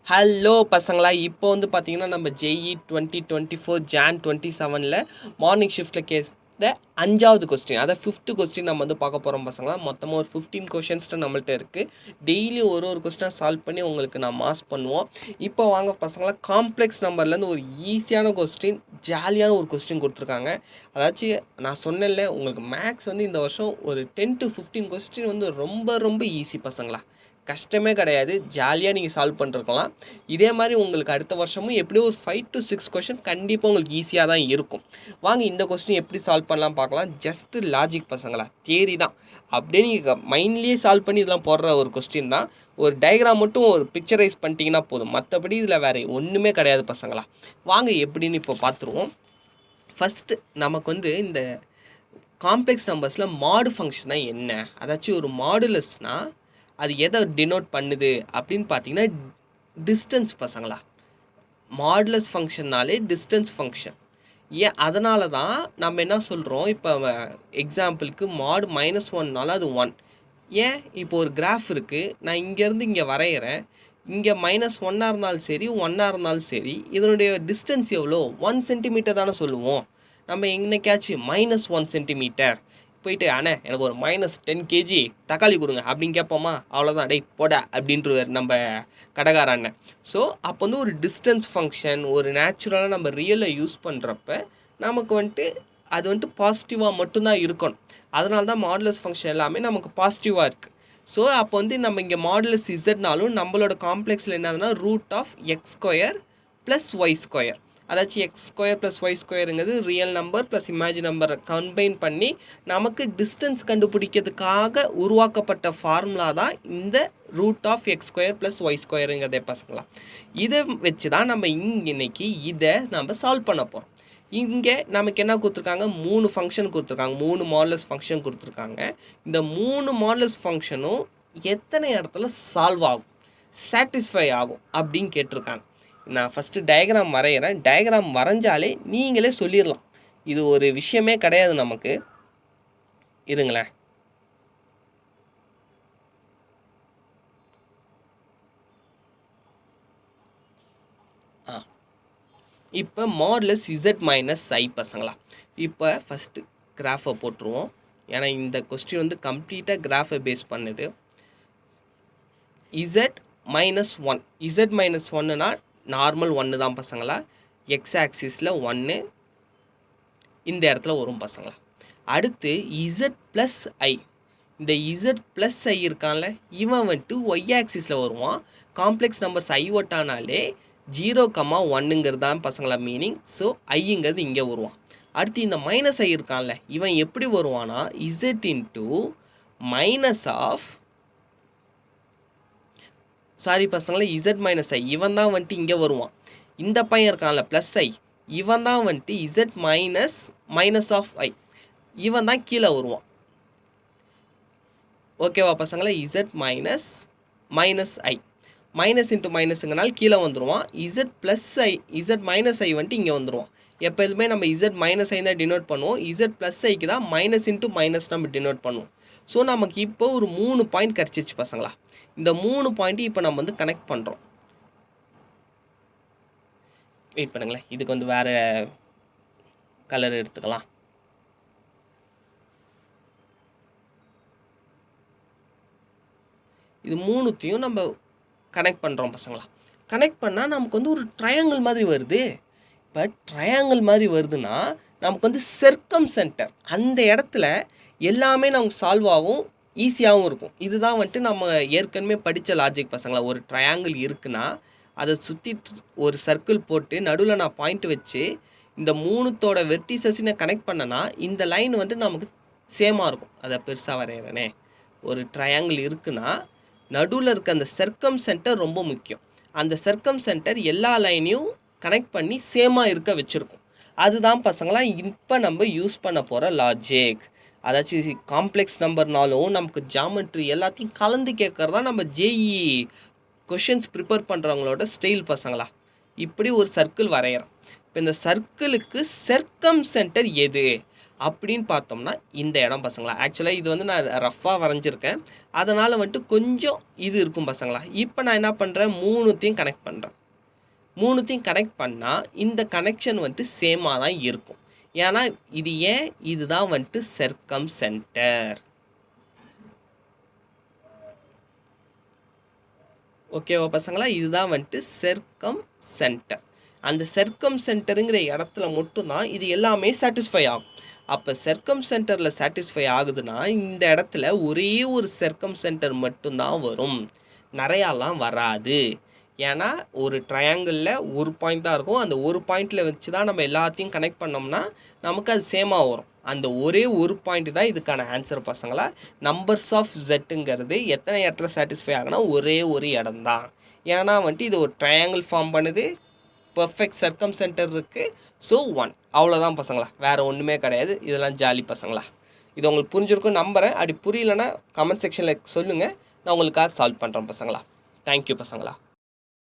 Hello பசங்களா, இப்போ வந்து பார்த்தீங்கன்னா நம்ம JEE 2024 Jan 27ல் மார்னிங் ஷிஃப்ட்டில் கேட்ட 5வது கொஸ்டின், அதாவது 5th கொஸ்டின் நம்ம வந்து பார்க்க போகிறோம் பசங்களா. மொத்தமாக ஒரு 15 கொஷின்ஸ்ட்டு நம்மள்ட்ட இருக்குது. டெய்லி ஒரு கொஸ்டினாக சால்வ் பண்ணி உங்களுக்கு நான் மாஸ் பண்ணுவோம். இப்போ வாங்க பசங்களா, காம்ப்ளெக்ஸ் நம்பர்லேருந்து ஒரு ஈஸியான கொஸ்டின், ஜாலியான ஒரு கொஸ்டின் கொடுத்துருக்காங்க. அதாச்சும் நான் சொன்னேன்ல, உங்களுக்கு மேக்ஸ் வந்து இந்த வருஷம் ஒரு 10 to 15 கொஸ்டின் வந்து ரொம்ப ரொம்ப ஈஸி பசங்களா. கஷ்டமே கிடையாது, ஜாலியாக நீங்கள் சால்வ் பண்ணிருக்கலாம். இதே மாதிரி உங்களுக்கு அடுத்த வருஷமும் எப்படியும் ஒரு 5 to 6 கொஸ்டின் கண்டிப்பாக உங்களுக்கு ஈஸியாக தான் இருக்கும். வாங்க இந்த கொஸ்டின் எப்படி சால்வ் பண்ணலாம் பார்க்கலாம். ஜஸ்ட்டு லாஜிக் பசங்களா, தியரி தான். அப்படியே நீங்கள் மைண்ட்லேயே சால்வ் பண்ணி இதெல்லாம் போடுற ஒரு கொஸ்டின் தான். ஒரு டயக்ராம் மட்டும் ஒரு பிக்சரைஸ் பண்ணிட்டீங்கன்னா போதும், மற்றபடி இதில் வேறு ஒன்றுமே கிடையாது பசங்களா. வாங்க எப்படின்னு இப்போ பார்த்துருவோம். ஃபஸ்ட்டு நமக்கு வந்து இந்த காம்ப்ளெக்ஸ் நம்பர்ஸில் மாடு ஃபங்க்ஷனா என்ன, அதாச்சும் ஒரு மாடுலஸ்னால் அது எதை டினோட் பண்ணுது அப்படின்னு பார்த்தீங்கன்னா டிஸ்டன்ஸ் பசங்களா. மாடுலஸ் ஃபங்க்ஷன்னாலே டிஸ்டன்ஸ் ஃபங்க்ஷன். ஏன் அதனால தான் நம்ம என்ன சொல்கிறோம், இப்போ எக்ஸாம்பிளுக்கு மாடு -1னால அது 1. ஏன் இப்போ ஒரு கிராஃப் இருக்குது, நான் இங்கேருந்து இங்கே வரைகிறேன். இங்கே -1 இருந்தாலும் சரி 1 இருந்தாலும் சரி இதனுடைய டிஸ்டன்ஸ் எவ்வளோ, 1 சென்டிமீட்டர் தானே சொல்லுவோம். நம்ம என்னைக்காச்சும் -1 சென்டிமீட்டர் போயிட்டு அண்ணே எனக்கு ஒரு -10 kg தக்காளி கொடுங்க அப்படின்னு கேட்போமா? அவ்வளோதான், டேய் போட அப்படின்ட்டு நம்ம கடைக்கார அண்ணன். ஸோ அப்போ வந்து ஒரு டிஸ்டன்ஸ் ஃபங்க்ஷன் ஒரு நேச்சுரலாக நம்ம ரியலில் யூஸ் பண்ணுறப்ப நமக்கு வந்துட்டு அது வந்துட்டு பாசிட்டிவாக மட்டும்தான் இருக்கணும். அதனால தான் மாடுலஸ் ஃபங்க்ஷன் எல்லாமே நமக்கு பாசிட்டிவாக இருக்குது. ஸோ அப்போ வந்து நம்ம இங்கே மாடுலஸ் இசட்னாலும் நம்மளோட காம்ப்ளெக்ஸில் என்னதுன்னா √(x² + y²). அதாச்சும் x² + y²ங்கிறது ரியல் நம்பர் ப்ளஸ் இமேஜின் நம்பரை கம்பைன் பண்ணி நமக்கு டிஸ்டன்ஸ் கண்டுபிடிக்கிறதுக்காக உருவாக்கப்பட்ட ஃபார்முலா தான் இந்த √(x² + y²ங்கிறதே பசங்களா. இதை வச்சு தான் நம்ம இன்னைக்கு இதை நம்ம சால்வ் பண்ண போகிறோம். இங்கே நமக்கு என்ன கொடுத்துருக்காங்க, 3 ஃபங்க்ஷன் கொடுத்துருக்காங்க, 3 மாடுலஸ் ஃபங்க்ஷன் கொடுத்துருக்காங்க. இந்த 3 மாடுலஸ் ஃபங்க்ஷனும் எத்தனை இடத்துல சால்வ் ஆகும், சாட்டிஸ்ஃபை ஆகும் அப்படின்னு கேட்டிருக்காங்க. நான் ஃபஸ்ட்டு டயக்ராம் வரைகிறேன். டயக்ராம் வரைஞ்சாலே நீங்களே சொல்லிடலாம், இது ஒரு விஷயமே கிடையாது நமக்கு. இருங்களேன். இப்போ மாடுலஸ் z - i பசங்களா. இப்போ ஃபஸ்ட்டு கிராஃபை போட்டுருவோம், ஏன்னா இந்த கொஸ்டின் வந்து கம்ப்ளீட்டாக கிராஃபை பேஸ் பண்ணுது. z-1 z-1னா நார்மல் 1 தான் பசங்களா. எக்ஸ் ஆக்சிஸில் 1 இந்த இடத்துல வரும் பசங்களா. அடுத்து z+i, இந்த z+i இருக்கான்ல, இவன் வந்துட்டு ஒய் ஆக்சிஸில் வருவான். காம்ப்ளெக்ஸ் நம்பர்ஸ் i ஒட்டானாலே 0,1ங்கிறது தான் பசங்களா மீனிங். ஸோ ஐங்கிறது இங்கே வருவான். அடுத்து இந்த -i இருக்கான்ல, இவன் எப்படி வருவானா z இன்ட்டு சாரி பசங்களா z-i, இவன் தான் வந்துட்டு இங்கே வருவான். இந்த பையன் இருக்கான்ல +i, இவன் தான் வந்துட்டு z-i, இவன் தான் கீழே வருவான். ஓகேவா பசங்களா? z-i மைனஸ் இன்ட்டு மைனஸுங்கனால கீழே வந்துடுவான். z+i வந்துட்டு இங்கே வந்துடுவான். எப்போதுமே நம்ம z-i தான் டினோட் பண்ணுவோம், z+iக்கு தான் மைனஸ் இன்ட்டு மைனஸ் நம்ம டினோட் பண்ணுவோம். ஸோ நமக்கு இப்போ ஒரு 3 பாயிண்ட் கிடச்சிச்சு பசங்களா. இந்த 3 பாயிண்ட்டு இப்போ நம்ம வந்து கனெக்ட் பண்ணுறோம். வெயிட் பண்ணுங்களேன், இதுக்கு வந்து வேறு கலர் எடுத்துக்கலாம். இது 3த்தையும் நம்ம கனெக்ட் பண்ணுறோம் பசங்களா. கனெக்ட் பண்ணால் நமக்கு வந்து ஒரு ட்ரையாங்கிள் மாதிரி வருது. இப்போ ட்ரையாங்கிள் மாதிரி வருதுன்னா நமக்கு வந்து சர்க்கம் சென்டர் அந்த இடத்துல எல்லாமே நமக்கு சால்வ் ஆகும், ஈஸியாகவும் இருக்கும். இதுதான் வந்துட்டு நம்ம ஏற்கனவே படித்த லாஜிக் பசங்களா. ஒரு ட்ரையாங்கிள் இருக்குன்னா அதை சுற்றி ஒரு சர்க்கிள் போட்டு நடுவில் நான் பாயிண்ட் வச்சு இந்த 3த்தோட வெர்டிசஸை நான் கனெக்ட் பண்ணேன்னா இந்த லைன் வந்து நமக்கு சேமாக இருக்கும். அதை பெருசாக வரைகிறேனே. ஒரு ட்ரையாங்கிள் இருக்குன்னா நடுவில் இருக்க அந்த சர்க்கம் சென்டர் ரொம்ப முக்கியம். அந்த சர்க்கம் சென்டர் எல்லா லைனையும் கனெக்ட் பண்ணி சேமாக இருக்க வச்சுருக்கும். அதுதான் பசங்களா இப்போ நம்ம யூஸ் பண்ண போகிற லாஜிக். அதாச்சும் காம்ப்ளெக்ஸ் நம்பர்னாலும் நமக்கு ஜாமெட்ரி எல்லாத்தையும் கலந்து கேட்குறது தான் நம்ம JEE கொஷின்ஸ் ப்ரிப்பேர் பண்ணுறவங்களோட ஸ்டைல் பசங்களா. இப்படி ஒரு சர்க்கிள் வரைகிறோம். இப்போ இந்த சர்க்கிளுக்கு சர்க்கம் சென்டர் எது அப்படின்னு பார்த்தோம்னா இந்த இடம் பசங்களா. ஆக்சுவலாக இது வந்து நான் ரஃப்பாக வரைஞ்சிருக்கேன், அதனால் வந்துட்டு கொஞ்சம் இது இருக்கும் பசங்களா. இப்போ நான் என்ன பண்ணுறேன், மூணுத்தையும் கனெக்ட் பண்ணுறேன். மூணுத்தையும் கனெக்ட் பண்ணால் இந்த கனெக்ஷன் வந்துட்டு சேமாக தான் இருக்கும். ஏன்னா இது ஏன், இதுதான் வந்துட்டு சர்க்கம் சென்டர். ஓகேவா பசங்களா, இதுதான் வந்துட்டு சர்க்கம் சென்டர். அந்த சர்க்கம் சென்டருங்கிற இடத்துல மட்டும்தான் இது எல்லாமே சாட்டிஸ்ஃபை ஆகும். அப்போ சர்க்கம் சென்டரில் சாட்டிஸ்ஃபை ஆகுதுன்னா இந்த இடத்துல ஒரே ஒரு சர்க்கம் சென்டர் மட்டும்தான் வரும், நிறையாலாம் வராது. ஏன்னா ஒரு ட்ரையாங்கிளில் ஒரு பாயிண்ட் தான் இருக்கும். அந்த ஒரு பாயிண்டில் வச்சு தான் நம்ம எல்லாத்தையும் கனெக்ட் பண்ணோம்னா நமக்கு அது சேமாக வரும். அந்த ஒரே ஒரு பாயிண்ட் தான் இதுக்கான ஆன்சர் பசங்களா. நம்பர்ஸ் ஆஃப் ஜெட்டுங்கிறது எத்தனை இடத்துல சாட்டிஸ்ஃபை ஆகுனா ஒரே ஒரு இடம் தான். ஏன்னா வந்துட்டு இது ஒரு ட்ரையாங்கிள் ஃபார்ம் பண்ணுது, பர்ஃபெக்ட் சர்க்கம் சென்டர் இருக்குது. ஸோ 1 அவ்வளோதான் பசங்களா, வேறு ஒன்றுமே கிடையாது. இதெல்லாம் ஜாலி பசங்களா. இது உங்களுக்கு புரிஞ்சிருக்கும் நம்புகிறேன். அப்படி புரியலன்னா கமெண்ட் செக்ஷனில் சொல்லுங்கள், நான் உங்களுக்காக சால்வ் பண்ணுறேன் பசங்களா. தேங்க்யூ பசங்களா.